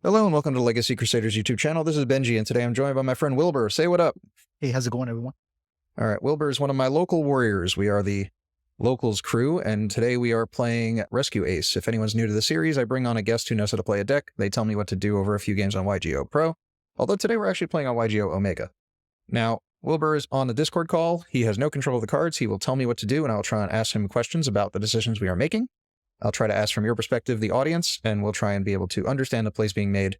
Hello and welcome to Legacy Crusaders YouTube channel. This is Benji and today I'm joined by my friend Wilbur. Say what up. Hey, how's it going, everyone? All right, Wilbur is one of my local warriors. We are the locals crew and today we are playing Rescue Ace. If anyone's new to the series, I bring on a guest who knows how to play a deck. They tell me what to do over a few games on Yugioh Pro. Although today we're actually playing on Yugioh Omega. Now, Wilbur is on the Discord call. He has no control of the cards. He will tell me what to do and I'll try and ask him questions about the decisions we are making. I'll try to ask from your perspective, the audience, and we'll try and be able to understand the plays being made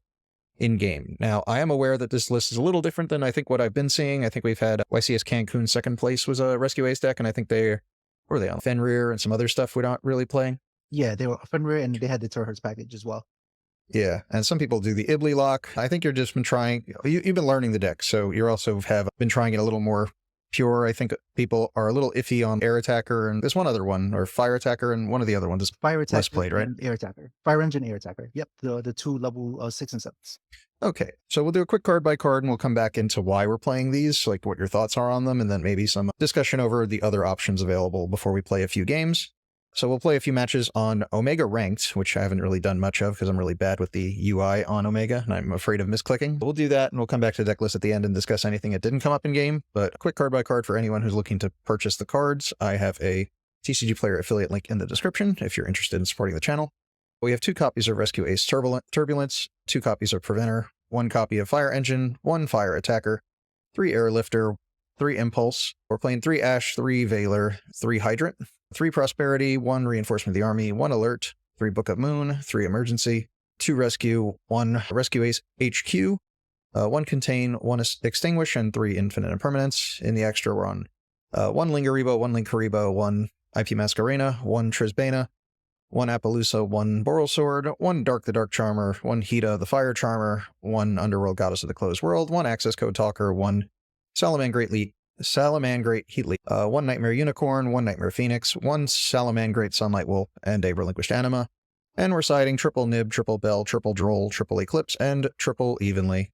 in-game. Now, I am aware that this list is a little different than I think what I've been seeing. I think we've had YCS Cancun second place was a Rescue Ace deck, and I think were they on Fenrir and some other stuff we're not really playing? Yeah, they were Fenrir and they had the Terhurst package as well. Yeah, and some people do the Ibli lock. I think you're just been trying, you've been learning the deck, so you also have been trying it a little more pure. I think people are a little iffy on Air Attacker, and there's one other one, or Fire Attacker, and one of the other ones is Fire Attacker less played, right? and Air Attacker. Fire Engine, Air Attacker. Yep, the two level 6 and 7s. Okay, so we'll do a quick card by card and we'll come back into why we're playing these, like what your thoughts are on them, and then maybe some discussion over the other options available before we play a few games. So we'll play a few matches on Omega Ranked, which I haven't really done much of because I'm really bad with the UI on Omega and I'm afraid of misclicking. We'll do that and we'll come back to the deck list at the end and discuss anything that didn't come up in game. But a quick card by card for anyone who's looking to purchase the cards. I have a TCGPlayer affiliate link in the description if you're interested in supporting the channel. We have 2 copies of Rescue Ace Turbulence, 2 copies of Preventer, 1 copy of Fire Engine, 1 Fire Attacker, 3 Airlifter, 3 Impulse. We're playing 3 Ash, 3 Valor, 3 Hydrant, 3 Prosperity, 1 Reinforcement of the Army, 1 Alert, 3 Book of Moon, 3 Emergency, 2 Rescue, 1 Rescue Ace HQ, 1 Contain, 1 Extinguish, and 3 Infinite Impermanence. In the extra, we're on 1 Lingaribo, 1 Linkaribo, 1 IP Masquerena, 1 Trisbana, 1 Appaloosa, 1 Boral Sword, 1 Dark the Dark Charmer, 1 Hida the Fire Charmer, 1 Underworld Goddess of the Closed World, 1 Access Code Talker, 1 Salamangrate Heatly, 1 Nightmare Unicorn, 1 Nightmare Phoenix, 1 Salamangrate Sunlight Wolf, and a Relinquished Anima. And we're siding triple Nib, triple Bell, triple Droll, triple Eclipse, and triple Evenly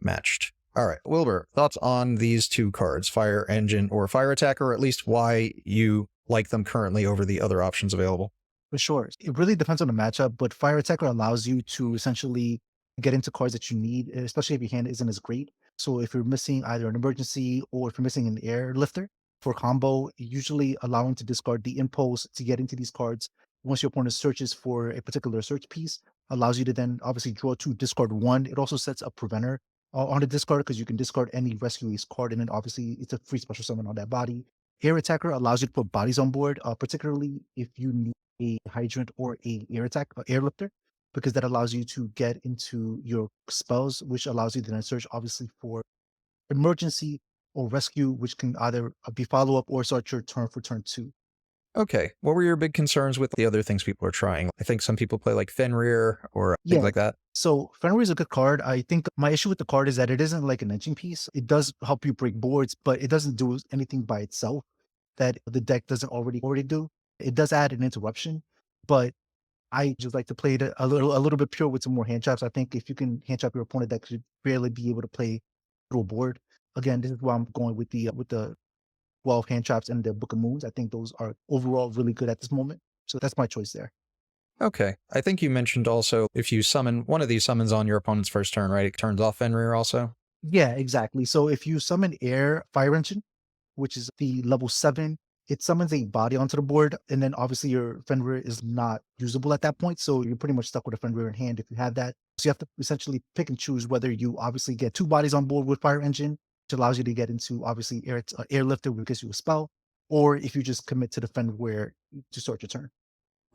Matched. All right, Wilbur, thoughts on these 2 cards, Fire Engine or Fire Attacker, or at least why you like them currently over the other options available? For sure. It really depends on the matchup, but Fire Attacker allows you to essentially get into cards that you need, especially if your hand isn't as great. So if you're missing either an emergency or if you're missing an air lifter for combo, usually allowing to discard the impulse to get into these cards once your opponent searches for a particular search piece allows you to then obviously draw 2, discard 1. It also sets a Preventer on the discard because you can discard any Rescue Ace card and then obviously it's a free special summon on that body. Air Attacker allows you to put bodies on board, particularly if you need a Hydrant or a Airlifter, because that allows you to get into your spells, which allows you to then search obviously for emergency or rescue, which can either be follow-up or start your turn for turn 2. Okay, what were your big concerns with the other things people are trying? I think some people play like Fenrir or things like that. So Fenrir is a good card. I think my issue with the card is that it isn't like an engine piece. It does help you break boards, but it doesn't do anything by itself that the deck doesn't already do. It does add an interruption, but I just like to play it a little bit pure with some more hand traps. I think if you can hand trap your opponent, that should barely be able to play through a board. Again, this is why I'm going with the 12 hand traps and the Book of Moons. I think those are overall really good at this moment. So that's my choice there. Okay, I think you mentioned also if you summon one of these summons on your opponent's first turn, right? It turns off Fenrir also. Yeah, exactly. So if you summon Air Fire Engine, which is the level 7, it summons a body onto the board, and then obviously your Fenrir is not usable at that point, so you're pretty much stuck with a Fenrir in hand if you have that. So you have to essentially pick and choose whether you obviously get 2 bodies on board with Fire Engine, which allows you to get into obviously Airlifter, which gives you a spell, or if you just commit to the Fenrir to start your turn.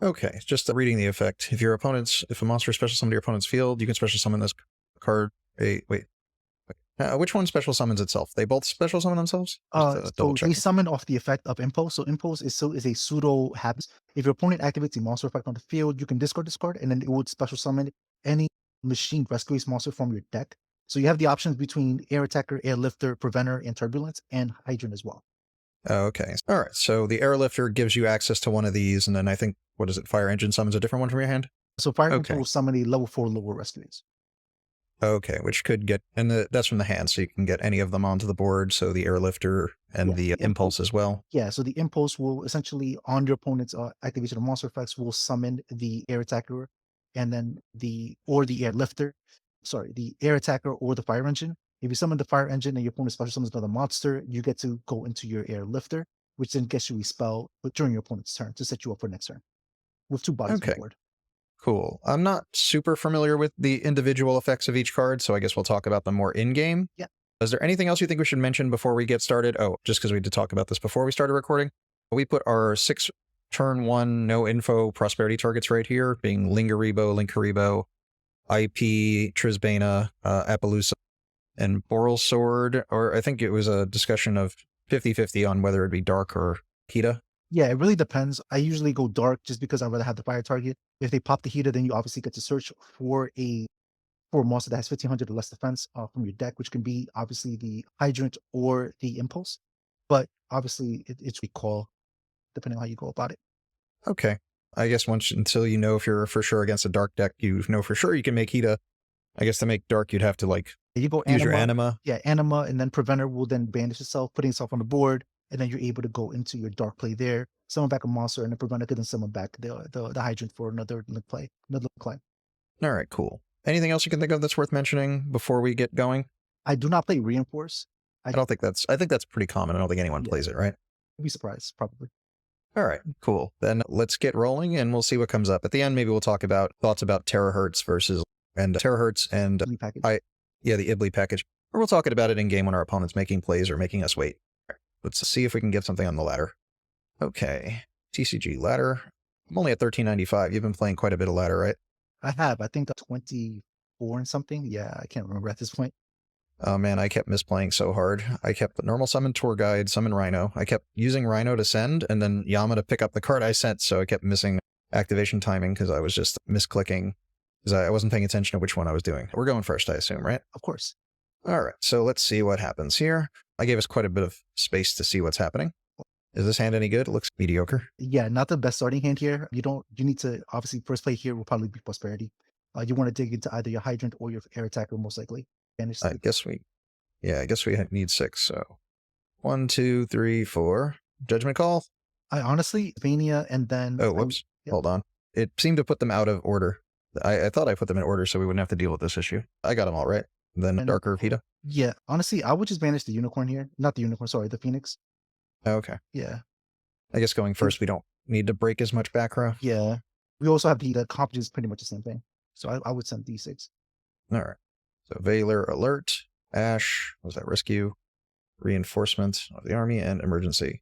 Okay, just reading the effect. If a monster special summons your opponent's field, you can special summon this card. Which one special summons itself? They both special summon themselves? So they summon off the effect of Impulse. So Impulse is a pseudo habit. If your opponent activates a monster effect on the field, you can discard this card, and then it would special summon any machine Rescue Ace monster from your deck. So you have the options between Air Attacker, Airlifter, Preventer, and Turbulence, and Hydrant as well. Okay. All right. So the Airlifter gives you access to one of these, and then I think, what is it? Fire Engine summons a different one from your hand? So Fire Engine will summon a level 4 lower Rescue Ace. Okay, which could get, and that's from the hand, so you can get any of them onto the board, so the Airlifter and the Impulse as well. Yeah, so the Impulse will essentially, on your opponent's activation of monster effects, will summon the Air Attacker, and then the air lifter. Sorry, the air attacker or the fire engine. If you summon the fire engine and your opponent special summons another monster, you get to go into your air lifter, which then gets you a spell during your opponent's turn to set you up for next turn with 2 bodies on Okay, the board. cool. I'm not super familiar with the individual effects of each card, so I guess we'll talk about them more in-game. Yeah. Is there anything else you think we should mention before we get started? Oh, just because we did talk about this before we started recording. We put our 6 turn 1 no info prosperity targets right here, being Lingaribo, Linkaribo, IP, Trisbana, Appaloosa, and Boral Sword, or I think it was a discussion of 50-50 on whether it'd be Dark or Hita. Yeah, it really depends. I usually go dark just because I'd rather have the fire target. If they pop the heater, then you obviously get to search for a monster that has 1500 or less defense from your deck, which can be obviously the hydrant or the impulse. But obviously, it's recall depending on how you go about it. Okay. I guess until you know if you're for sure against a Dark deck, you know for sure you can make Hita. I guess to make Dark, you'd have to like You go use your anima. Anima. Yeah, anima, and then preventer will then banish itself, putting itself on the board, and then you're able to go into your dark play there, summon back a monster, and then preventer could then summon back the hydrant for another link play, another link play. All right, cool. Anything else you can think of that's worth mentioning before we get going? I do not play reinforce. I think that's pretty common. I don't think anyone plays it, right? I'd be surprised, probably. All right, cool. Then let's get rolling and we'll see what comes up. At the end, maybe we'll talk about thoughts about terahertz and terahertz and Lead package. the Ibli package. Or we'll talk about it in game when our opponent's making plays or making us wait. Let's see if we can get something on the ladder. Okay, TCG ladder. I'm only at 1395. You've been playing quite a bit of ladder, right? I have, I think, 24 and something. Yeah, I can't remember at this point. Oh man, I kept misplaying so hard. I kept the normal summon tour guide, summon Rhino. I kept using Rhino to send, and then Yama to pick up the card I sent, so I kept missing activation timing because I was just misclicking because I wasn't paying attention to which one I was doing. We're going first, I assume, right? Of course. All right, so let's see what happens here. I gave us quite a bit of space to see what's happening. Is this hand any good? It looks mediocre. Yeah, not the best starting hand here. You need to, obviously, first play here will probably be prosperity. You want to dig into either your hydrant or your air attacker, most likely. I guess we need 6, so 1, 2, 3, 4. Judgment call? I honestly, Vania and then... Oh, whoops. Hold on. It seemed to put them out of order. I thought I put them in order so we wouldn't have to deal with this issue. I got them all right. Then Darker Vita. Yeah, honestly, I would just banish the unicorn here. Not the unicorn, sorry, the phoenix. Okay. Yeah. I guess going first, we don't need to break as much back row. Yeah. We also have the comp is pretty much the same thing. So I would send D6. All right. So Valor Alert, Ash, what was that, Rescue, Reinforcement of the Army, and Emergency.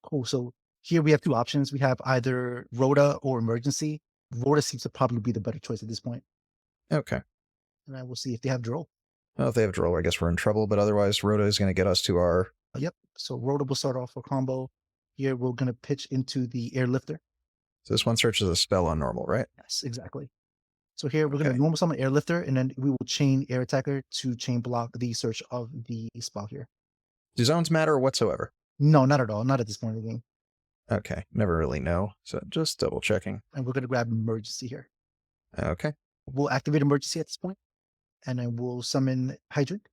Cool. So here we have 2 options. We have either Rhoda or Emergency. Rhoda seems to probably be the better choice at this point. Okay. And I will see if they have Droll. Well, if they have Droll, I guess we're in trouble, but otherwise Rhoda is going to get us to our... Yep. So Rhoda will start off a combo. Here we're going to pitch into the Airlifter. So this one searches a spell on normal, right? Yes, exactly. So here we're going to normal summon Airlifter, and then we will chain Air Attacker to chain block the search of the spell here. Do zones matter whatsoever? No, not at all. Not at this point in the game. Okay, never really know. So just double checking. And we're going to grab Emergency here. Okay. We'll activate Emergency at this point, and then we'll summon Hydrant,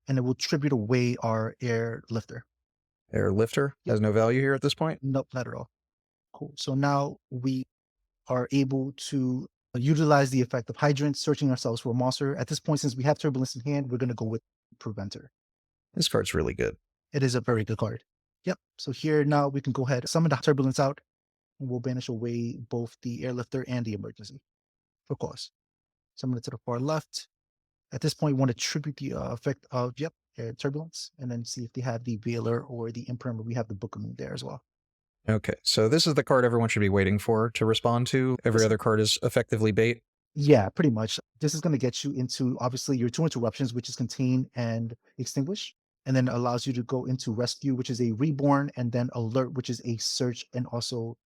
and then we'll tribute away our Airlifter. Airlifter has no value here at this point? Nope, not at all. Cool. So now we are able to utilize the effect of Hydrant, searching ourselves for a monster. At this point, since we have Turbulence in hand, we're going to go with Preventer. This card's really good. It is a very good card. Yep. So here now we can go ahead, summon the Turbulence out, and we'll banish away both the Airlifter and the Emergency. Of course. Summon it to the far left. At this point, we want to tribute the effect of, Air Turbulence, and then see if they have the Valor or the Imprimer. We have the Book of Moon there as well. Okay, so this is the card everyone should be waiting for to respond to. Every other card is effectively bait. Yeah, pretty much. This is going to get you into, obviously, your 2 interruptions, which is Contain and Extinguish, and then allows you to go into Rescue, which is a Reborn, and then Alert, which is a Search, and also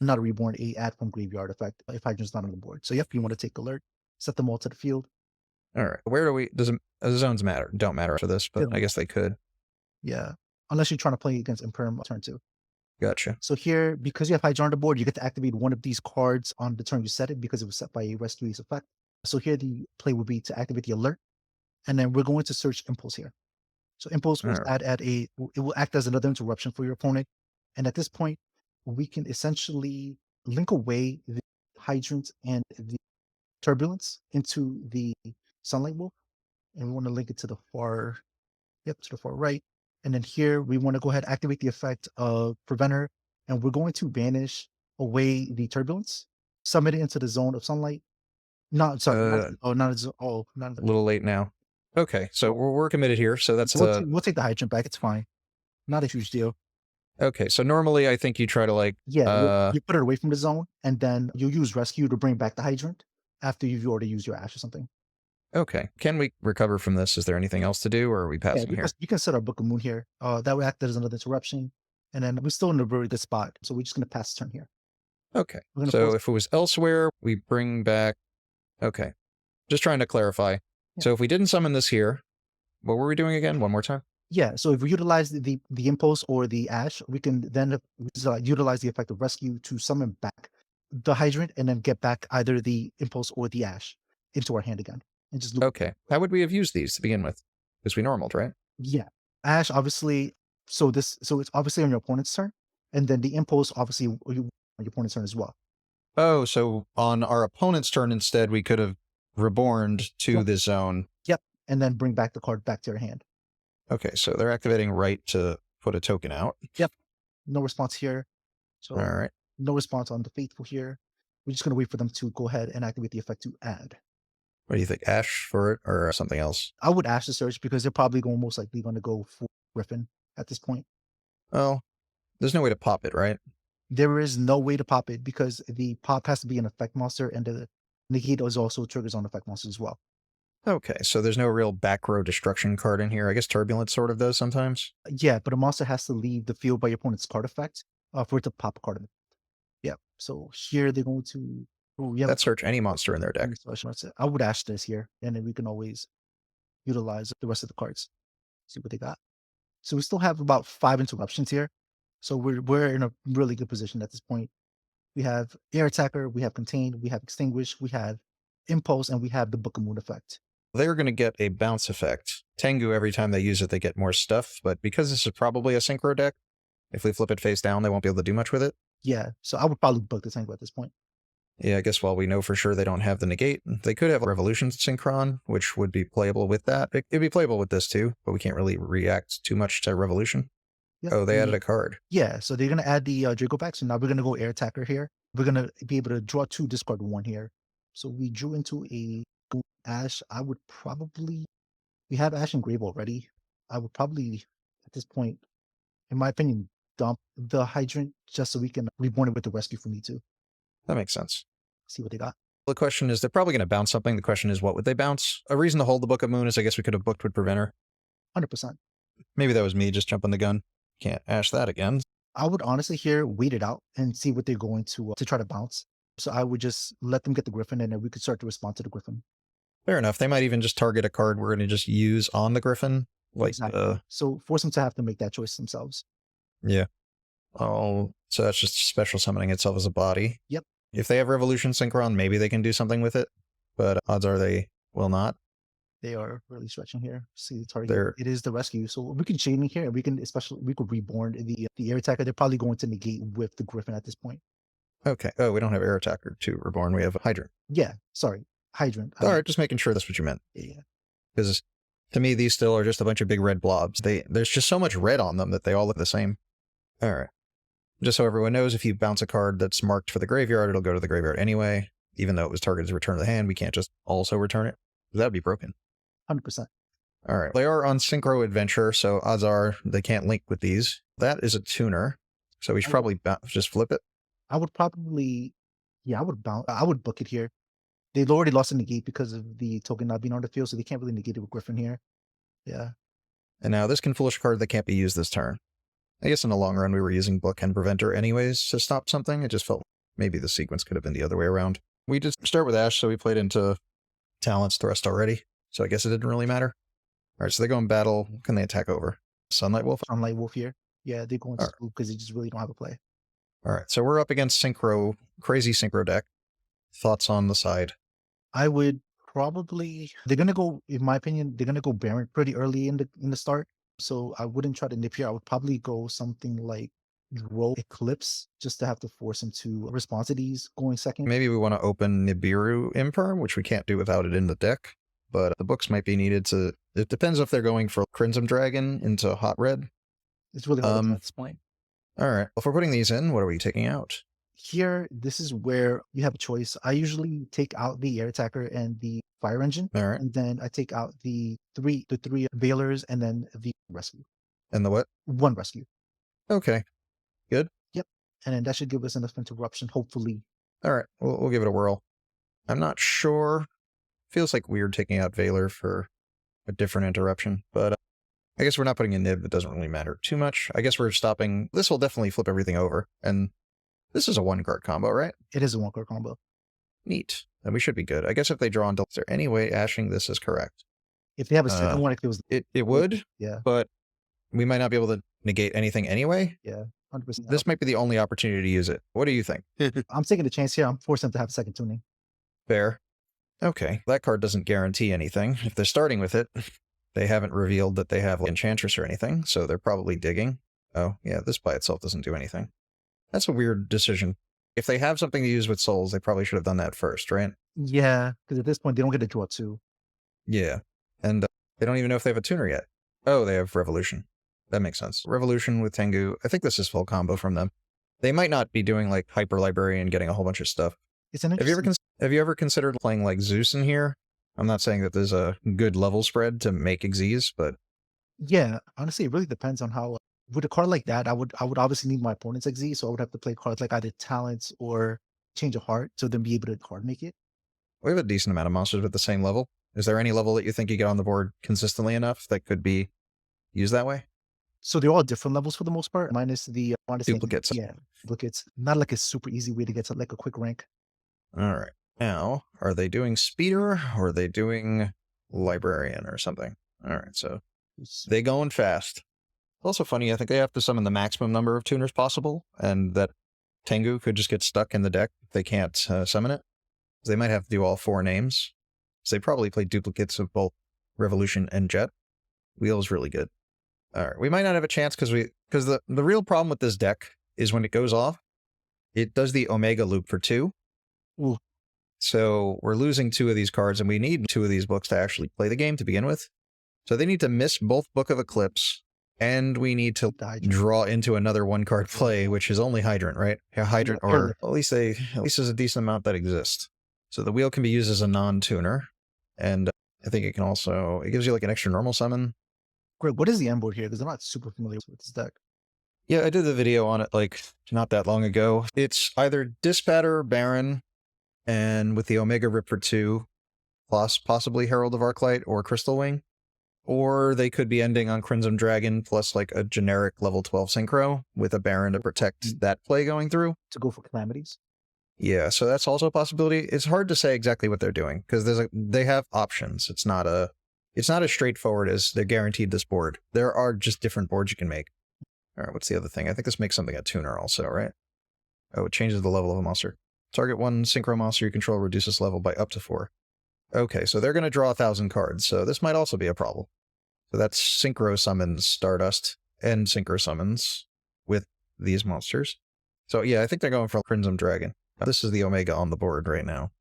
not a Reborn, a Add from Graveyard effect if Hydrant's not on the board. So yep, you want to take Alert, set them all to the field. All right, where do we, does zones matter? Don't matter for this, but I guess they could. Yeah, unless you're trying to play against Imperm turn 2. Gotcha. So here, because you have Hydra on the board, you get to activate one of these cards on the turn you set it because it was set by a Rescue Ace effect. So here the play would be to activate the Alert, and then we're going to search Impulse here. So Impulse will it will act as another interruption for your opponent. And at this point, we can essentially link away the Hydrant and the Turbulence into the Sunlight Wolf, and we want to link it to the far, yep, to the far right. And then here we want to go ahead and activate the effect of Preventer, and we're going to banish away the Turbulence, summon it into the zone of sunlight. Not sorry, Uh, not a little late now. Okay, so we're committed here. So that's so we'll take the hydrant back. It's fine. Not a huge deal. okay. So normally I think you try to like Yeah, you put it away from the zone, and then you use rescue to bring back the hydrant after you've already used your ash or something. okay. Can we recover from this? Is there anything else to do, or are we Yeah, passing here? you can set our Book of Moon here. That would act as another interruption, and then we're still in a very good spot. So we're just gonna pass the turn here. Okay. We're gonna So force. if it was elsewhere, we bring back. Okay. Just trying to clarify. Yeah. So if we didn't summon this here, what were we doing again? One more time. Yeah, so if we utilize the impulse or the ash, we can then utilize the effect of rescue to summon back the hydrant and then get back either the impulse or the ash into our hand again, and just loop. Okay. How would we have used these to begin with? Because we normaled, right? Yeah, ash obviously. So it's obviously on your opponent's turn, and then the impulse obviously on your opponent's turn as well. Oh, so on our opponent's turn instead, we could have reborned to Yep. this zone. Yep, and then bring back the card back to your hand. Okay, so they're activating right to put a token out. Yep, no response here. So All right. no response on the faithful here. We're just gonna wait for them to go ahead and activate the effect to add. What do you think? Ash for it or something else? I would ash the search because they're probably going most likely going to go for Griffin at this point. Well, there's no way to pop it, right? There is no way to pop it because the pop has to be an effect monster, and the negate is also triggers on effect monsters as well. Okay, so there's no real back row destruction card in here. I guess Turbulence sort of does sometimes. Yeah, but a monster has to leave the field by your opponent's card effect for it to pop a card. Yeah. So here they're going to. Oh, yeah. That search any monster in their deck. I would ash this here, and then we can always utilize the rest of the cards. See what they got. So we still have about 5 interruptions here. So we're in a really good position at this point. We have Air Attacker, we have Contain, we have Extinguish, we have Impulse, and we have the Book of Moon effect. They're going to get a bounce effect. Tengu, every time they use it, they get more stuff. But because this is probably a Synchro deck, if we flip it face down, they won't be able to do much with it. Yeah, so I would probably book the Tango at this point. Yeah, I guess while we know for sure they don't have the negate, they could have Revolution Synchron, which would be playable with that. It'd be playable with this too, but we can't really react too much to Revolution. Yep. Oh, they added a card. Yeah, so they're going to add the Draco back. So now we're going to go Air Attacker here. We're going to be able to draw 2, discard 1 here. So we drew into a Ash. I would probably, we have Ash and Grave already. I would probably, at this point, in my opinion, dump the Hydrant just so we can reborn it with the rescue for me too. That makes sense. See what they got. The question is, they're probably going to bounce something. The question is, what would they bounce? A reason to hold the Book of Moon is I guess we could have booked with Preventer. 100%. Maybe that was me just jumping the gun. Can't ash that again. I would honestly here wait it out and see what they're going to try to bounce. So I would just let them get the Griffin, and then we could start to respond to the Griffin. Fair enough. They might even just target a card we're going to just use on the Griffin. Like, Exactly. So force them to have to make that choice themselves. Yeah. Oh, so that's just special summoning itself as a body. Yep. If they have Revolution Synchron, maybe they can do something with it, but odds are they will not. They are really stretching here. See the target. It is the rescue. So we can chain in here, and we can we could reborn the Air Attacker. They're probably going to negate with the Griffin at this point. Okay. Oh, we don't have Air Attacker to Reborn. We have Hydrant. Yeah. Sorry. Hydrant. All right, just making sure that's what you meant. Yeah. Because to me, these still are just a bunch of big red blobs. There's just so much red on them that they all look the same. All right. Just so everyone knows, if you bounce a card that's marked for the graveyard, it'll go to the graveyard anyway. Even though it was targeted to return to the hand, we can't just also return it. That'd be broken. 100%. All right. They are on Synchro Adventure, so odds are they can't link with these. That is a tuner. So we should probably just flip it. I would probably, yeah, I would book it here. They've already lost a negate because of the token not being on the field, so they can't really negate it with Griffin here. Yeah. And now this can foolish card that can't be used this turn. I guess in the long run, we were using Book and Preventer anyways to stop something. It just felt maybe the sequence could have been the other way around. We did start with Ash, so we played into Talent's Thrust already. So I guess it didn't really matter. All right, so they go in battle. What can they attack over? Sunlight Wolf? Sunlight Wolf here. Yeah, they're going to school because they just really don't have a play. All right, so we're up against Synchro, crazy Synchro deck. Thoughts on the side? I would probably, they're going to go, in my opinion, they're going to go Baron pretty early in the start. So I wouldn't try to nip here. I would probably go something like roll Eclipse just to have to force him to respond to these going second. Maybe we want to open Nibiru Imperm, which we can't do without it in the deck. But the books might be needed to... It depends if they're going for Crimson Dragon into Hot Red. It's really hard to tell at this point. All right. If we're putting these in, what are we taking out? Here, this is where you have a choice. I usually take out the air attacker and the fire engine, All right. and then I take out the three Veilers and then the rescue. And the what? One rescue. Okay. Good. Yep. And then that should give us enough interruption, hopefully. All right. We'll give it a whirl. I'm not sure. Feels like weird taking out Valor for a different interruption, but I guess we're not putting a nib. It doesn't really matter too much. I guess we're stopping. This will definitely flip everything over. And this is a 1-card combo, right? It is a 1-card combo. Neat. Then we should be good. I guess if they draw on... Is there any way ashing this is correct? If they have a second one, if it was... It would, yeah. But we might not be able to negate anything anyway. Yeah, 100%. This might be the only opportunity to use it. What do you think? I'm taking a chance here. I'm forcing them to have a second tuning. Fair. Okay. That card doesn't guarantee anything. If they're starting with it, they haven't revealed that they have Enchantress or anything, so they're probably digging. Oh, yeah, this by itself doesn't do anything. That's a weird decision. If they have something to use with souls, they probably should have done that first, right? Yeah, because at this point, they don't get to draw 2. Yeah. And they don't even know if they have a tuner yet. Oh, they have Revolution. That makes sense. Revolution with Tengu. I think this is full combo from them. They might not be doing like Hyper Librarian, getting a whole bunch of stuff. It's an Have you ever considered playing like Zeus in here? I'm not saying that there's a good level spread to make Xyz, but... Yeah, honestly, it really depends on how... with a card like that, I would obviously need my opponent's XZ, so I would have to play cards like either Talents or Change of Heart to then be able to card make it. We have a decent amount of monsters with the same level. Is there any level that you think you get on the board consistently enough that could be used that way? So they're all different levels for the most part, minus the Duplicates. Yeah, duplicates. Not like a super easy way to get to like a quick rank. All right. Now, are they doing Speeder or are they doing Librarian or something? All right, so they going fast. It's also funny, I think they have to summon the maximum number of tuners possible, and that Tengu could just get stuck in the deck if they can't summon it. So they might have to do all 4 names. So they probably play duplicates of both Revolution and Jet. Wheel is really good. All right, we might not have a chance because the real problem with this deck is when it goes off, it does the Omega loop for 2. Ooh. So we're losing 2 of these cards, and we need 2 of these books to actually play the game to begin with. So they need to miss both Book of Eclipse, and we need to draw into another 1-card play, which is only Hydrant, right? Yeah, Hydrant, or at least there's a decent amount that exists. So the wheel can be used as a non-tuner, and I think it gives you like an extra normal summon. Greg, what is the end board here? Because I'm not super familiar with this deck. Yeah, I did the video on it like not that long ago. It's either Dispatter, Baron, and with the Omega Rip for 2, plus possibly Herald of Arclight or Crystal Wing. Or they could be ending on Crimson Dragon plus like a generic level 12 Synchro with a Baron to protect that play going through. To go for Calamities? Yeah, so that's also a possibility. It's hard to say exactly what they're doing because they have options. It's not as straightforward as they're guaranteed this board. There are just different boards you can make. All right, what's the other thing? I think this makes something a tuner also, right? Oh, it changes the level of a monster. Target 1 Synchro monster you control reduces level by up to 4. Okay, so they're going to draw 1,000 cards, so this might also be a problem. So that's Synchro summons Stardust and Synchro summons with these monsters. So yeah, I think they're going for Crimson Dragon. This is the Omega on the board right now.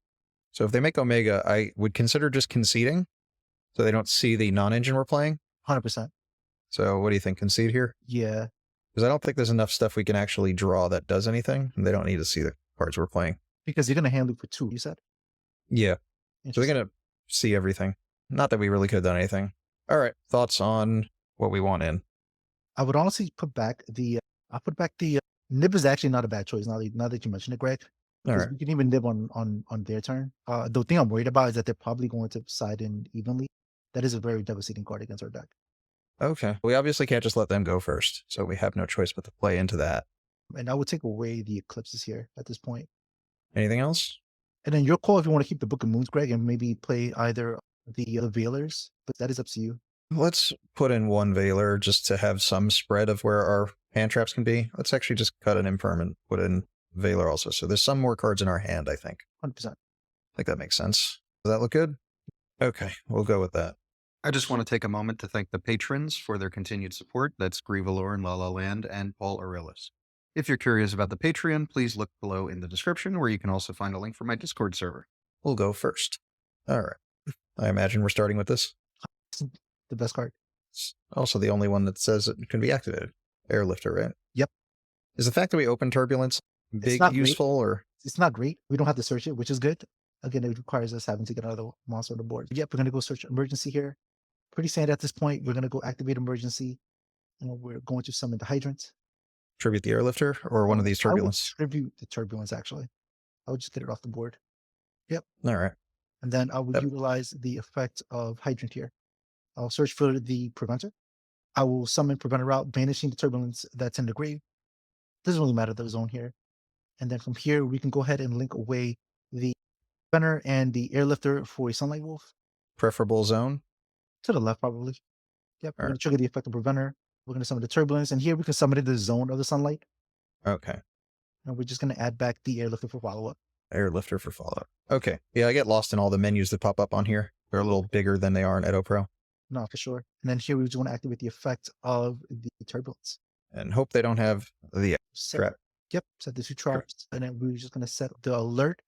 So if they make Omega, I would consider just conceding so they don't see the non-engine we're playing. 100%. So what do you think? Concede here? Yeah. Because I don't think there's enough stuff we can actually draw that does anything, and they don't need to see the cards we're playing. Because you're going to hand loop for 2, you said? Yeah. So they're going to see everything. Not that we really could have done anything. All right. Thoughts on what we want in? I would honestly put back the... Nib is actually not a bad choice now that you mentioned it, Greg. All right. You can even nib on their turn. The thing I'm worried about is that they're probably going to side in evenly. That is a very devastating card against our deck. Okay. We obviously can't just let them go first, so we have no choice but to play into that. And I would take away the Eclipses here at this point. Anything else? And then your call if you want to keep the Book of Moons, Greg, and maybe play either the Veilers, but that is up to you. Let's put in 1 Veiler just to have some spread of where our hand traps can be. Let's actually just cut an Imperm and put in Veiler also. So there's some more cards in our hand, I think. 100%. I think that makes sense. Does that look good? Okay, we'll go with that. I just want to take a moment to thank the patrons for their continued support. That's Grie Velorn, lala-la-land, and Paul Aurelius. If you're curious about the Patreon, please look below in the description where you can also find a link for my Discord server. We'll go first. All right. I imagine we're starting with this. It's the best card. It's also the only one that says it can be activated. Airlifter, right? Yep. Is the fact that we open Turbulence big not useful or? It's not great. We don't have to search it, which is good. Again, it requires us having to get another monster on the board. Yep, we're going to go search emergency here. Pretty standard at this point. We're going to go activate emergency. And we're going to summon the hydrant. Tribute the Airlifter or one of these Turbulence? I would tribute the turbulence, actually. I would just get it off the board. Yep. All right. And then I would utilize the effect of hydrant here. I'll search for the preventer. I will summon preventer out, banishing the turbulence that's in the grave. Doesn't really matter the zone here. And then from here, we can go ahead and link away the preventer and the airlifter for a sunlight wolf. Preferable zone? To the left, probably. Yep. We're All going to trigger the effect of preventer. We're going to summon the turbulence. And here we can summon it in the zone of the sunlight. Okay. And we're just going to add back the airlifter for follow-up. Airlifter for follow-up. Okay. Yeah, I get lost in all the menus that pop up on here. They're a little bigger than they are in Edo Pro. No, for sure. And then here we just want to activate the effect of the turbulence. And hope they don't have the trap. Yep, set the 2 traps. And then we're just going to set the alert.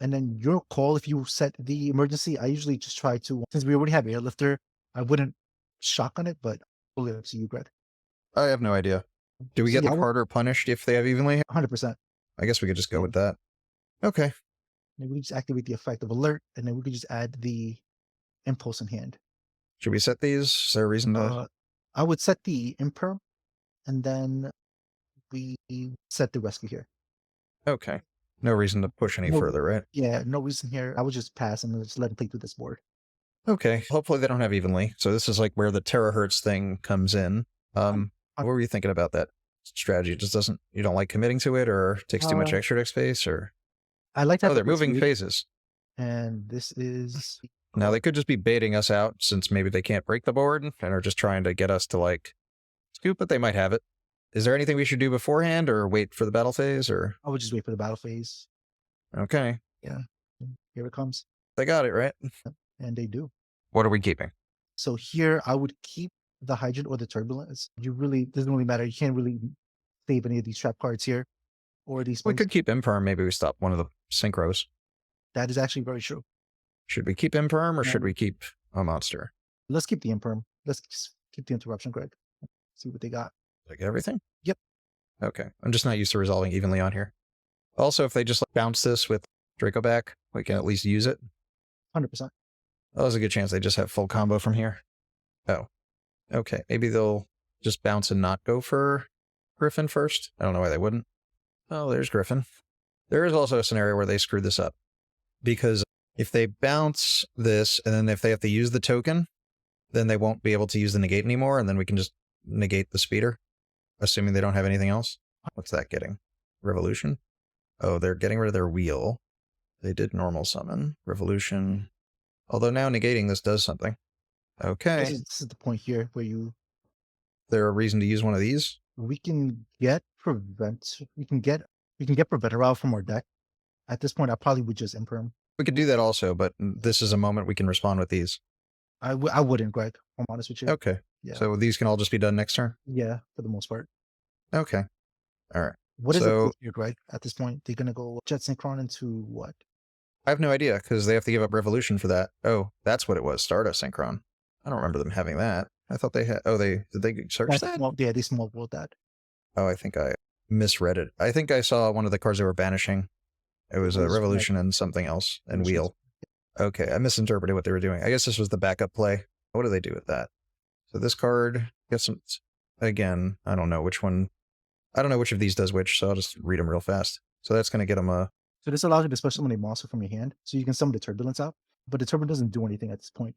And then your call if you set the emergency. I usually just try to, since we already have airlifter, I wouldn't shotgun it, but fully up to you, Greg. I have no idea. Do we get the harder punished if they have evenly? 100%. I guess we could just go with that. Okay. And we just activate the effect of alert, and then we could just add the impulse in hand. Should we set these? Is there a reason to? I would set the imperm, and then we set the rescue here. Okay. No reason to push any further, right? Yeah, no reason here. I would just pass and just let him play through this board. Okay. Hopefully they don't have evenly. So this is like where the terahertz thing comes in. What were you thinking about that strategy? Just doesn't, you don't like committing to it, or takes too much extra deck space, or? I like that. Oh, they're moving phases. And this is. Now they could just be baiting us out since maybe they can't break the board and are just trying to get us to like scoop, but they might have it. Is there anything we should do beforehand or wait for the battle phase, or? I would just wait for the battle phase. Okay. Yeah. Here it comes. They got it, right? And they do. What are we keeping? So here I would keep the hydrant or the turbulence. Doesn't really matter. You can't really save any of these trap cards here or these. We could keep Imperm. Maybe we stop one of the synchros. That is actually very true. Should we keep Imperm or should we keep a monster? Let's keep the Imperm. Let's just keep the interruption, Greg. See what they got. Like everything? Yep. Okay. I'm just not used to resolving evenly on here. Also, if they just like bounce this with Draco back, we can at least use it. 100%. Oh, there's a good chance they just have full combo from here. Oh. Okay. Maybe they'll just bounce and not go for Griffin first. I don't know why they wouldn't. Oh, there's Griffin. There is also a scenario where they screw this up. Because if they bounce this, and then if they have to use the token, then they won't be able to use the negate anymore, and then we can just negate the speeder, assuming they don't have anything else. What's that getting? Revolution? Oh, they're getting rid of their wheel. They did normal summon. Revolution. Although now negating this does something. Okay. This is the point here where you... There a reason to use one of these? We can get Preventer out from our deck. At this point, I probably would just Imperm. We could do that also, but this is a moment we can respond with these. I wouldn't, Greg. I'm honest with you. Okay. Yeah. So these can all just be done next turn? Yeah, for the most part. Okay. All right. What is it here, Greg? At this point, they're going to go Jet Synchron into what? I have no idea, because they have to give up Revolution for that. Oh, that's what it was. Stardust Synchron. I don't remember them having that. I thought they had... Oh, did they search that? Yeah, they small world that. Oh, I think I misread it. I think I saw one of the cards they were banishing. It was a Revolution and something else, and Wheel. Okay, I misinterpreted what they were doing. I guess this was the backup play. What do they do with that? So this card gets some... Again, I don't know which one... I don't know which of these does which, so I'll just read them real fast. So that's going to get them a... So this allows you to special summon a monster from your hand, so you can summon the Turbulence out, but the Turbulence doesn't do anything at this point.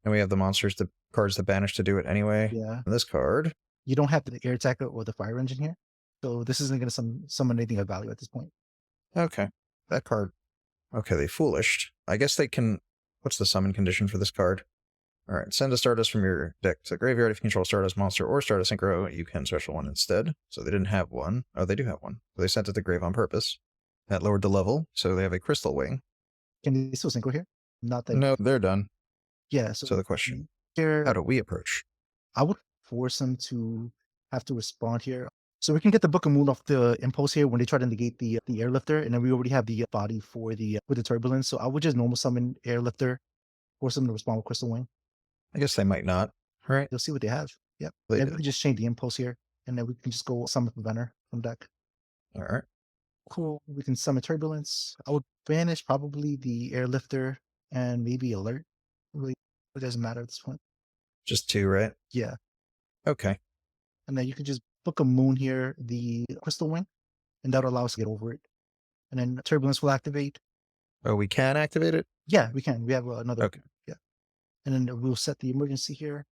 And we have the monsters, the cards that banish to do it anyway. Yeah. And this card... You don't have the Air Attacker or the Fire Engine here, so this isn't going to summon anything of value at this point. Okay. That card... Okay, they foolished. I guess they can... What's the summon condition for this card? All right, send a Stardust from your deck to the graveyard. If you control Stardust monster or Stardust Synchro, you can special one instead. So they didn't have one. Oh, they do have one. They sent it to the grave on purpose. That lowered the level, so they have a Crystal Wing. Can they still Synchro here? Not that... No, they're done. Yeah, so the question, here, how do we approach? I would force them to have to respond here. So we can get the Book of Moon off the impulse here when they try to negate the airlifter, and then we already have the body for the with the turbulence. So I would just normal summon airlifter, force them to respond with Crystal Wing. I guess they might not. Right? You'll see what they have. Yep. They And we did. can just change the impulse here, and then we can just go summon Preventer from deck. All right. Cool. We can summon Turbulence. I would banish probably the airlifter and maybe Alert. Really, it doesn't matter at this point. Just 2, right? Yeah. Okay. And then you can just Book a Moon here, the Crystal Wing, and that'll allow us to get over it. And then Turbulence will activate. Oh, we can activate it? Yeah, we can. We have another. Okay. Yeah. And then we'll set the emergency here.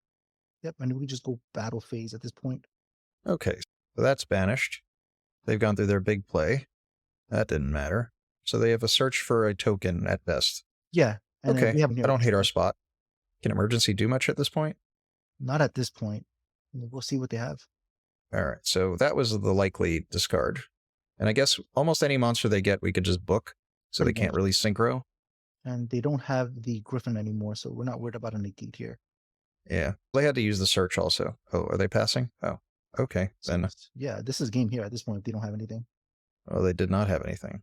Yep. And we just go battle phase at this point. Okay. So that's banished. They've gone through their big play. That didn't matter. So they have a search for a token at best. Yeah. And then Okay. we have I don't hate our spot. Can emergency do much at this point? Not at this point. We'll see what they have. All right. So that was the likely discard. And I guess almost any monster they get, we could just book. So they Pretty can't much. really synchro. And they don't have the Griffin anymore, so we're not worried about a negate here. Yeah. They had to use the search also. Oh, are they passing? Oh, okay. Then, Yeah, this is game here at this point if they don't have anything. oh, they did not have anything.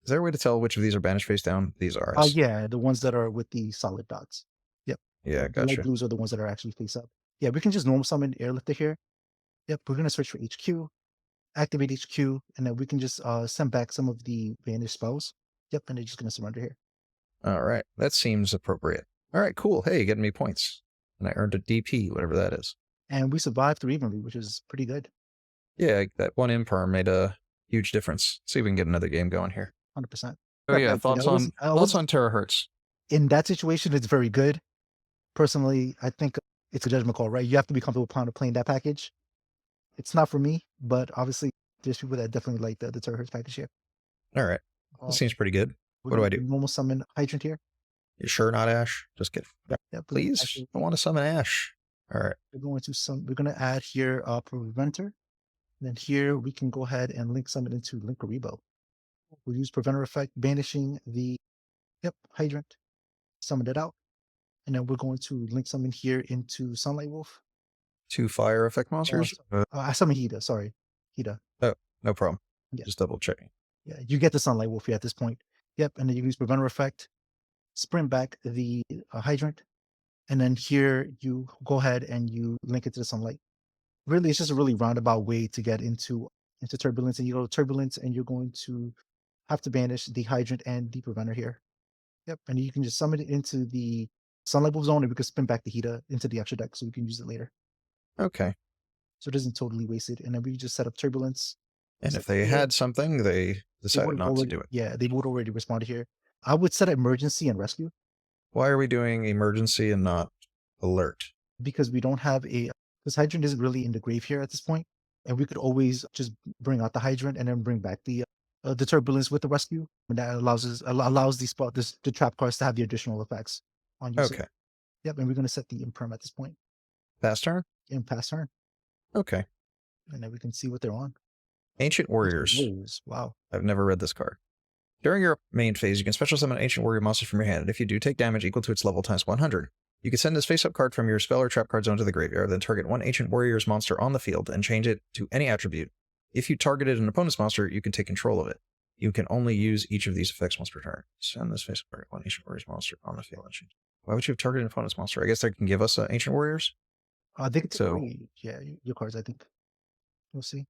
Is there a way to tell which of these are banished face down? These are. Oh, yeah, the ones that are with the solid dots. Yep. Yeah, The light gotcha. blues are the ones that are actually face up. Yeah, we can just normal summon Airlifter here. Yep, we're going to search for HQ, activate HQ, and then we can just send back some of the banished spells. Yep, and they're just going to surrender here. All right. That seems appropriate. All right, cool. Hey, getting me points. And I earned a DP, whatever that is. And we survived through evenly, which is pretty good. Yeah, that one imperm made a huge difference. See if we can get another game going here. 100%. Oh yeah, But, thoughts on terahertz. in that situation, it's very good. Personally, I think it's a judgment call, right? You have to be comfortable playing that package. It's not for me, but obviously there's people that definitely like the Terahertz package here. All right. That seems pretty good. We're What do I gonna do? Normal summon Hydrant here. You sure not Ash? Just kidding. Yeah, Please, actually, I want to summon Ash. All right. we're gonna add here Preventer. Then here we can go ahead and link summon into Linkaribo. We'll use Preventer effect, banishing the Hydrant, summon it out. And then we're going to link summon here into Sunlight Wolf. 2 fire effect monsters? I summon Hida, sorry. Hida. Oh, no problem. Yeah. Just double checking. Yeah, you get the Sunlight Wolf here at this point. Yep, and then you use Preventer effect, sprint back the Hydrant, and then here you go ahead and you link it to the Sunlight. Really, it's just a really roundabout way to get into Turbulence, and you go to Turbulence, and you're going to have to banish the Hydrant and the Preventer here. Yep, and you can just summon it into the Sunlight Wolf zone, and we can spin back the Hida into the extra deck so we can use it later. Okay. So it doesn't totally waste it, and then we just set up Turbulence. And if they had something, they decided not to do it. Yeah, they would already responded here. I would set Emergency and Rescue. Why are we doing emergency and not alert? Because we don't have because Hydrant isn't really in the grave here at this point, and we could always just bring out the Hydrant and then bring back the Turbulence with the Rescue, and that allows the trap cards to have the additional effects on usage. Okay. Yep, and we're going to set the Imperm at this point. Pass turn? In pass turn. Okay. And then we can see what they're on. Ancient Warriors. Wow. I've never read this card. During your main phase, you can special summon an Ancient Warrior monster from your hand, and if you do, take damage equal to its level times 100. You can send this face-up card from your spell or trap card zone to the graveyard, then target one Ancient Warrior's monster on the field and change it to any attribute. If you targeted an opponent's monster, you can take control of it. You can only use each of these effects once per turn. Send this face-up card, one Ancient Warrior's monster on the field and change. Why would you have targeted an opponent's monster? I guess they can give us Ancient Warriors? I think it's so. Yeah, your cards, I think. We'll see.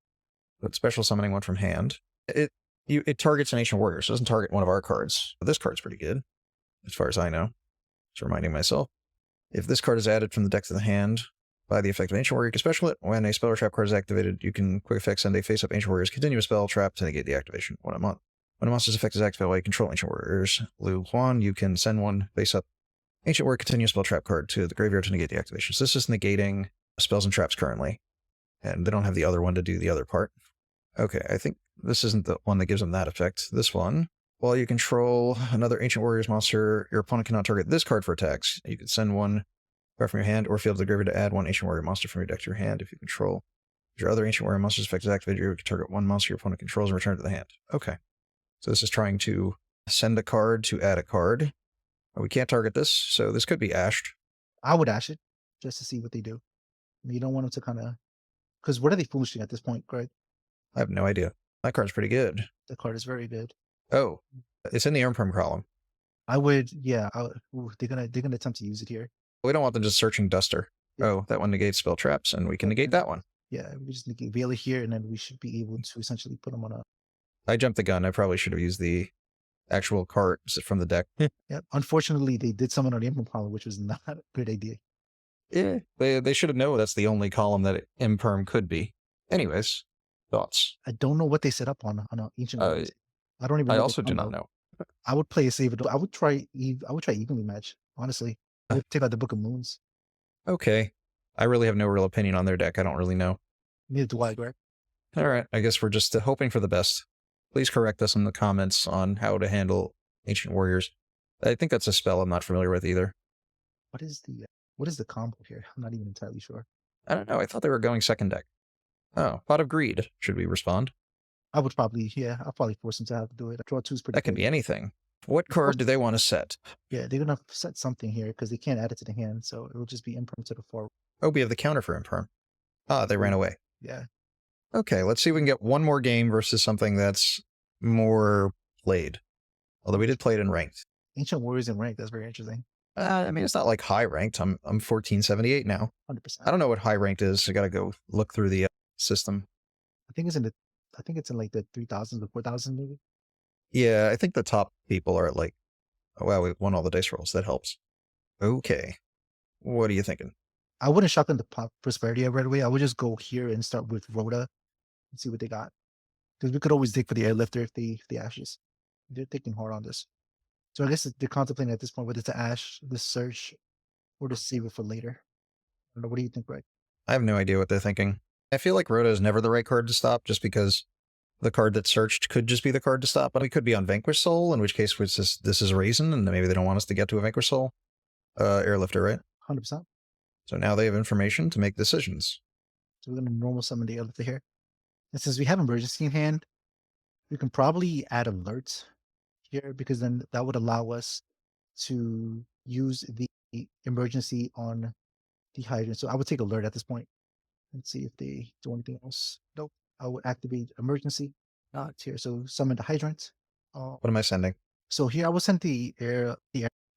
But special summoning one from hand. It targets an Ancient Warrior, so it doesn't target one of our cards. But this card's pretty good, as far as I know. Just reminding myself. If this card is added from the deck to the hand by the effect of Ancient Warrior, you can special it. When a spell or trap card is activated, you can quick effect send a face-up Ancient Warrior's continuous spell trap to negate the activation 1 a month. When a monster's effect is activated while you control Ancient Warriors, Lu Huan, you can send one face-up Ancient Warrior continuous spell trap card to the graveyard to negate the activation. So this is negating spells and traps currently. And they don't have the other one to do the other part. Okay, I think this isn't the one that gives them that effect. This one, while you control another Ancient Warriors monster, your opponent cannot target this card for attacks. You can send one card from your hand or field to the graveyard to add one Ancient Warrior monster from your deck to your hand. If you control your other Ancient Warrior monster's effect is activated, you can target one monster your opponent controls and return it to the hand. Okay, so this is trying to send a card to add a card. We can't target this, so this could be ashed. I would ash it just to see what they do. You don't want them to kind of... Because what are they foolishing at this point, Greg? I have no idea. That card's pretty good. The card is very good. Oh, it's in the Imperm column. I would, yeah. They're gonna attempt to use it here. We don't want them just searching Duster. Yeah. Oh, that one negates spell traps, and we can negate that one. Yeah, we just negate Veiler here, and then we should be able to essentially put them on a. I jumped the gun. I probably should have used the actual cards from the deck. Yeah. Unfortunately, they did summon on the Imperm column, which was not a good idea. Yeah, they should have known that's the only column that Imperm could be. Anyways, thoughts? I don't know what they set up on an ancient. I don't even. I know also do not know. I would play a save. I would try. I would try evenly match. Honestly, I would take out the Book of Moons. Okay, I really have no real opinion on their deck. I don't really know. Neither do I, Greg. All right, I guess we're just hoping for the best. Please correct us in the comments on how to handle Ancient Warriors. I think that's a spell I'm not familiar with either. What is the combo here? I'm not even entirely sure. I don't know. I thought they were going second deck. Oh, Pot of Greed. Should we respond? I would probably, yeah, I'll probably force them to have to do it. Draw 2 is pretty That can good. be anything. What card do they want to set? Yeah, they're gonna set something here because they can't add it to the hand, so it'll just be Imperm to the far. Oh, we have the counter for Imperm. Ah, they ran away. Yeah. Okay, let's see if we can get one more game versus something that's more played. Although we did play it in ranked. Ancient Warriors in rank, that's very interesting. I mean, it's not like high ranked. I'm 1478 now. 100%. I don't know what high ranked is. I gotta go look through the system. I think it's in like the 3,000 to 4,000 maybe. Yeah, I think the top people are at like, oh wow, we won all the dice rolls. That helps. Okay, what are you thinking? I wouldn't shotgun the Prosperity right away. I would just go here and start with Rhoda and see what they got. Because we could always dig for the Airlifter if the Ashes. They're thinking hard on this. So I guess they're contemplating at this point whether it's the Ash, the Search, or to save it for later. I don't know. What do you think, Greg? I have no idea what they're thinking. I feel like Rhoda is never the right card to stop just because the card that searched could just be the card to stop. But it could be on Vanquish Soul, in which case this is a reason, and maybe they don't want us to get to a Vanquish Soul. Airlifter, right? 100%. So now they have information to make decisions. So we're going to normal summon the Airlifter here. And since we have Emergency in hand, we can probably add Alert here because then that would allow us to use the Emergency on the Hydrant. So I would take Alert at this point. Let's see if they do anything else. Nope. I would activate Emergency. Not here. So summon the Hydrant. What am I sending? So here I will send the air,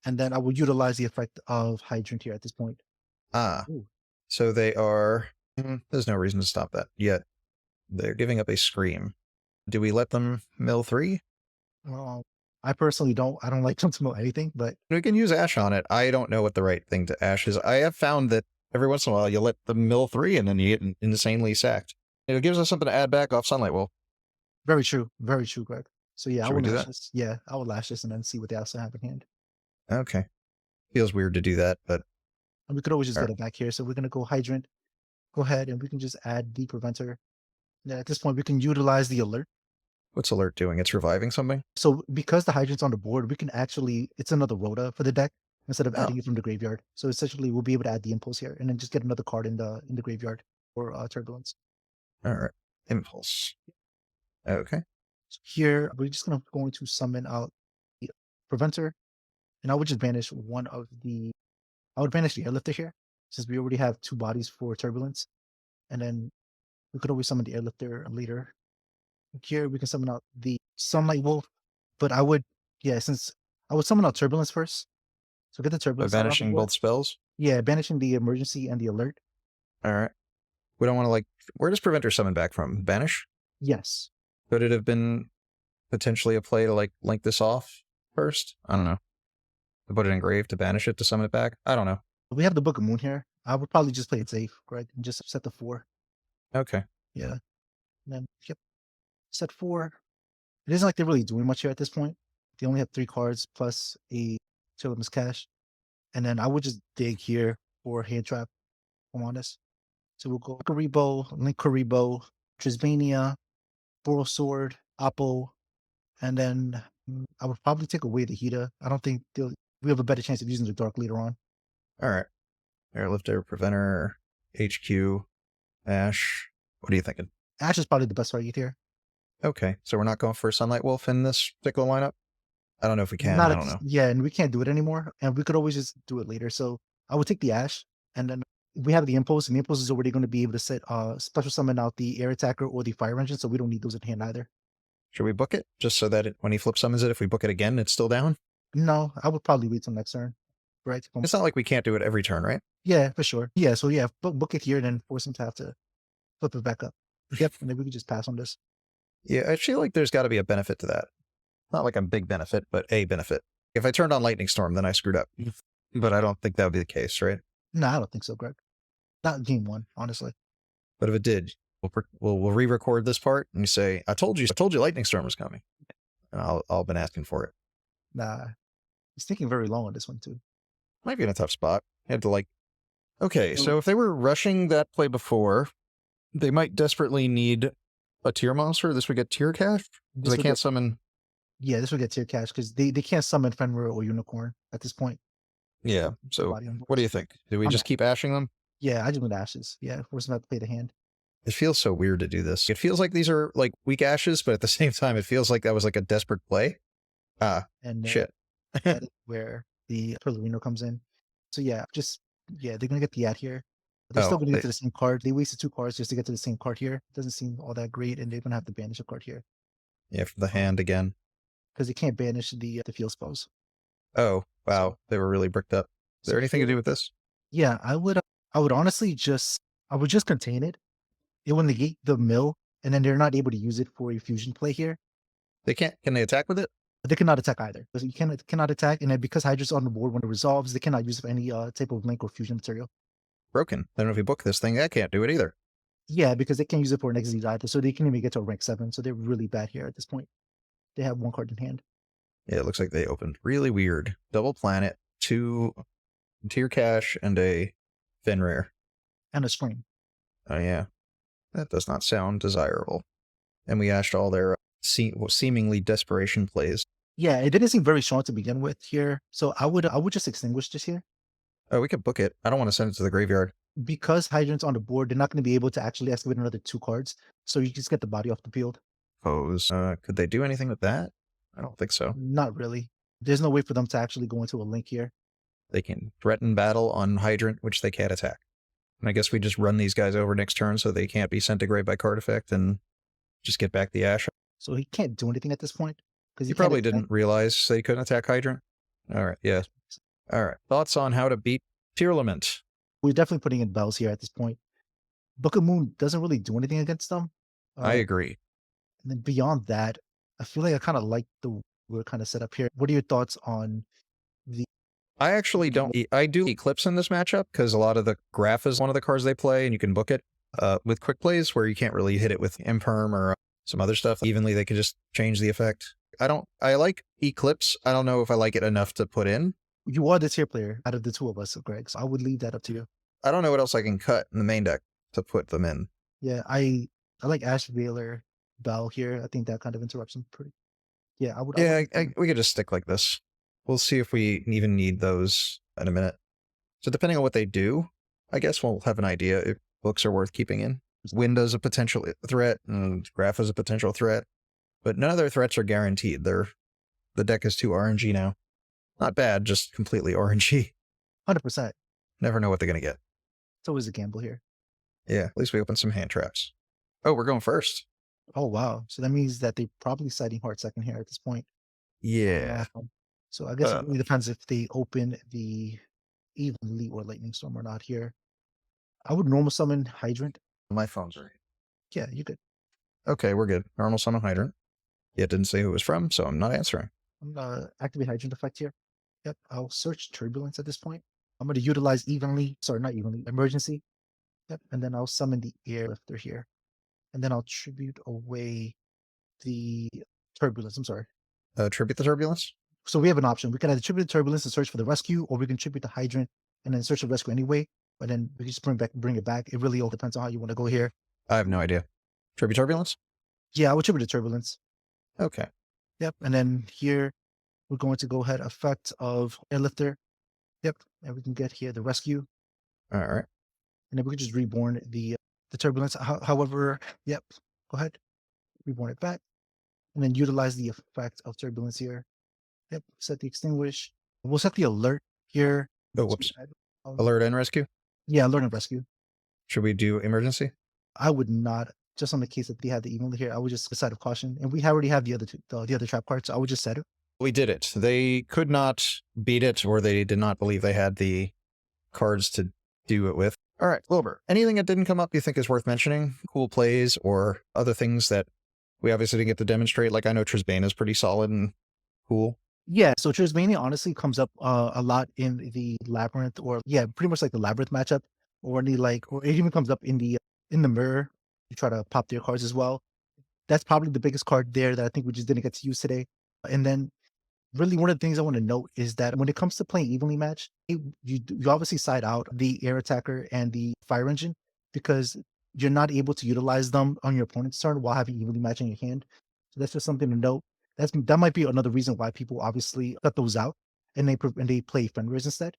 and then I will utilize the effect of Hydrant here at this point. Ah, Ooh. so they are... there's no reason to stop that yet. They're giving up a Scream. Do we let them mill 3? I personally don't. I don't like them to mill anything, but We can use Ash on it. I don't know what the right thing to Ash is. I have found that every once in a while you let them mill 3 and then you get insanely sacked. It gives us something to add back off Sunlight Wolf. very true, Greg. So yeah, Should I we will do lash that? this. Yeah, I will lash this and then see what they also have in hand. Okay. Feels weird to do that, but And we could always just Sure. get it back here. So we're gonna go Hydrant. Go ahead and we can just add the Preventer. And at this point, we can utilize the Alert. what's Alert doing? It's reviving something? So because the Hydrant's on the board, we can actually, it's another Rhoda for the deck instead of Oh. adding it from the graveyard. So essentially we'll be able to add the Impulse here and then just get another card in the graveyard for Turbulence. All right. Impulse. Okay. So here we're just going to summon out the Preventer, and I would just banish I would banish the Airlifter here, since we already have 2 bodies for Turbulence. And then we could always summon the Airlifter later. Here we can summon out the Sunlight Wolf, but I would summon out Turbulence first. So get the By Turbulence out of the banishing board. both spells? Yeah, banishing the Emergency and the Alert. All right. We don't want to where does Preventer summon back from? Banish? Yes. Could it have been potentially a play to link this off first? I don't know. To put it in grave to banish it to summon it back? I don't know. We have the Book of Moon here. I would probably just play it safe, Greg, and just set the 4. Okay. Yeah. And then, yep. Set 4. It isn't like they're really doing much here at this point. They only have 3 cards plus a Chilimus Cash. And then I would just dig here for Hand Trap, if I'm honest. So we'll go Karibo, Link Karibo, Trisbania, Boral Sword, Appo, and then I would probably take away the Hida. I don't think we have a better chance of using the Dark later on. All right. Airlifter, Preventer, HQ, Ash. What are you thinking? Ash is probably the best target here. Okay. So we're not going for Sunlight Wolf in this particular lineup? I don't know if we can. Not I don't know. Yeah, and we can't do it anymore. And we could always just do it later. So I would take the Ash, and then we have the impulse, and the impulse is already going to be able to set special summon out the air attacker or the fire engine, so we don't need those in hand either. Should we book it just so that when he flip summons it, if we book it again, it's still down? No, I would probably wait till next turn. Right? It's not like we can't do it every turn, right? Yeah, for sure. Yeah, so yeah, book it here and then force him to have to flip it back up. Yep, and then we can just pass on this. Yeah, I feel like there's got to be a benefit to that. Not like a big benefit, but a benefit. If I turned on Lightning Storm, then I screwed up. But I don't think that would be the case, right? No, I don't think so, Greg. Not game one, honestly. But if it did, we'll re-record this part and you say, I told you Lightning Storm was coming. And I'll been asking for it. Nah, he's thinking very long on this one too. Might be in a tough spot. Had to okay, So- so if they were rushing that play before, they might desperately need a tier monster. This would get tier cash. This They would can't get- summon. Yeah, this would get tier cash because they can't summon Fenrir or Unicorn at this point. Yeah. So Body on what do you boards. think? Do we I'm just keep ashing them? Yeah, I just went ashes. Yeah, force him to have to play the hand. It feels so weird to do this. It feels like these are like weak ashes, but at the same time, it feels like that was like a desperate play. Ah, And shit. that is where the Perlorino comes in. So yeah, they're gonna get the ad here. They're Oh, still gonna they- get to the same card. They wasted 2 cards just to get to the same card here. Doesn't seem all that great, and they're gonna have to banish a card here Yeah, for the hand again. because they can't banish the field spells. Oh, wow. They were really bricked up. Is there So anything to here- do with this? Yeah, I would honestly just contain it. It will negate the mill, and then they're not able to use it for a fusion play here. Can they attack with it? But they cannot attack either. You cannot attack, and then because Hydra's on the board when it resolves, they cannot use it for any type of link or fusion material. Broken. Then if we book this thing, I can't do it either. Yeah, because they can't use it for an XZ either, so they can't even get to a rank 7. So they're really bad here at this point. They have 1 card in hand. Yeah, it looks like they opened really weird. Double planet, 2 tier cash, and a Fenrir. And a screen. Oh yeah, that does not sound desirable. And we ashed all their seemingly desperation plays. Yeah, it didn't seem very strong to begin with here. So I would just extinguish this here. Oh, we could book it. I don't want to send it to the graveyard. Because Hydrant's on the board, they're not going to be able to actually excavate another 2 cards. So you just get the body off the field. Pose. Could they do anything with that? I don't think so. Not really. There's no way for them to actually go into a link here. They can threaten battle on Hydrant, which they can't attack. And I guess we just run these guys over next turn so they can't be sent to grave by card effect and just get back the ash. So he can't do anything at this point. Because He probably didn't realize they couldn't attack Hydrant. All right, yeah. All right. Thoughts on how to beat Tearlament? We're definitely putting in bells here at this point. Book of Moon doesn't really do anything against them. I agree. And then beyond that, I feel like I kind of like the we're kind of set up here. What are your thoughts on the? I actually don't. I do Eclipse in this matchup because a lot of the Graph is one of the cards they play, and you can book it with quick plays where you can't really hit it with Imperm or some other stuff. Evenly, they could just change the effect. I like Eclipse. I don't know if I like it enough to put in. You are the tier player out of the 2 of us, Greg. So I would leave that up to you. I don't know what else I can cut in the main deck to put them in. Yeah, I like Ash Veiler Bell here. I think that kind of interrupts him pretty. Yeah, I would. Yeah, we could just stick like this. We'll see if we even need those in a minute. So depending on what they do, I guess we'll have an idea if books are worth keeping in. Window's a potential threat, and Graph is a potential threat. But none of their threats are guaranteed. The deck is too RNG now. Not bad, just completely RNG. 100%. Never know what they're going to get. It's always a gamble here. Yeah, at least we opened some hand traps. Oh, we're going first. Oh wow! So that means that they're probably citing Heart Second here at this point. Yeah. So I guess it really depends if they open the Evenly or Lightning Storm or not here. I would normal summon Hydrant. My phone's right. Yeah, you could. Okay, we're good. Normal summon Hydrant. Yeah, it didn't say who it was from, so I'm not answering. I'm gonna activate Hydrant effect here. Yep, I'll search Turbulence at this point. I'm gonna utilize not evenly, Emergency. Yep, and then I'll summon the Airlifter here. And then I'll tribute away the Turbulence. I'm sorry. Tribute the Turbulence? So we have an option. We can either tribute the Turbulence and search for the rescue, or we can tribute the Hydrant and then search for rescue anyway. But then we can just bring it back. It really all depends on how you want to go here. I have no idea. Tribute Turbulence? Yeah, I would tribute the Turbulence. Okay. Yep. And then here we're going to go ahead effect of Airlifter. Yep. And we can get here the rescue. All right. And then we can just reborn the Turbulence. However, yep. Go ahead. Reborn it back. And then utilize the effect of Turbulence here. Yep. Set the extinguish. We'll set the alert here. Oh, whoops. Alert and rescue? Yeah, Learn and Rescue. Should we do emergency? I would not, just on the case that they had the evil here, I would just decide of caution. And we already have the other two, the other trap cards, so I would just set it. We did it. They could not beat it, or they did not believe they had the cards to do it with. All right, Wilbur, anything that didn't come up you think is worth mentioning? Cool plays or other things that we obviously didn't get to demonstrate? Like I know Trisbane is pretty solid and cool. Yeah, so Trismania honestly comes up a lot in the Labyrinth, or yeah, pretty much like the Labyrinth matchup, or the like, or it even comes up in the mirror. You try to pop their cards as well. That's probably the biggest card there that I think we just didn't get to use today. And then really one of the things I want to note is that when it comes to playing evenly match, you obviously side out the air attacker and the fire engine because you're not able to utilize them on your opponent's turn while having evenly match in your hand. So that's just something to note. That might be another reason why people obviously cut those out and they play Fenris instead.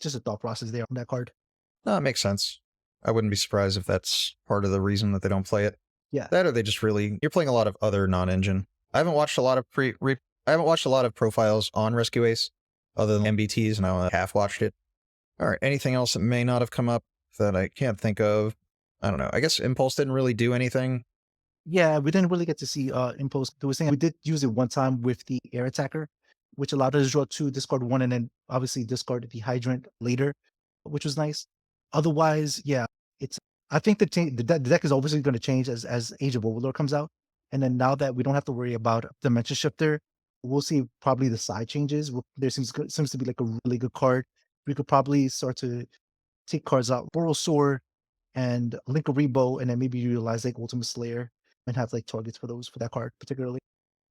Just a thought process there on that card. No, it makes sense. I wouldn't be surprised if that's part of the reason that they don't play it. Yeah. That or they just really you're playing a lot of other non-engine. I haven't watched a lot of I haven't watched a lot of profiles on Rescue Ace other than MBTs, and I half watched it. All right, anything else that may not have come up that I can't think of? I don't know. I guess Impulse didn't really do anything. Yeah, we didn't really get to see Impulse do his thing. We did use it one time with the air attacker, which allowed us to draw two, discard one, and then obviously discard the hydrant later, which was nice. Otherwise, yeah, it's I think the deck is obviously going to change as Age of Overlord comes out. And then now that we don't have to worry about Dimension Shifter, we'll see probably the side changes. There seems to be like a really good card. We could probably start to take cards out, Boral Sword and Link Rebo, and then maybe utilize like Ultimate Slayer and have like targets for that card particularly.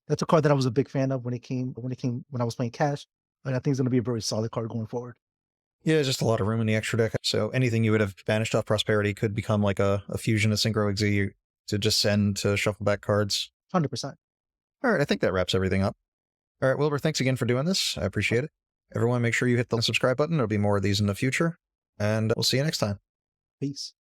That's a card that I was a big fan of when I was playing Cash, and I think it's going to be a very solid card going forward. Yeah, just a lot of room in the extra deck. So anything you would have banished off Prosperity could become like a fusion of Synchro Exi to just send to shuffle back cards. 100%. All right, I think that wraps everything up. All right, Wilbur, thanks again for doing this. I appreciate it. Everyone, make sure you hit the subscribe button. There'll be more of these in the future. And we'll see you next time. Peace.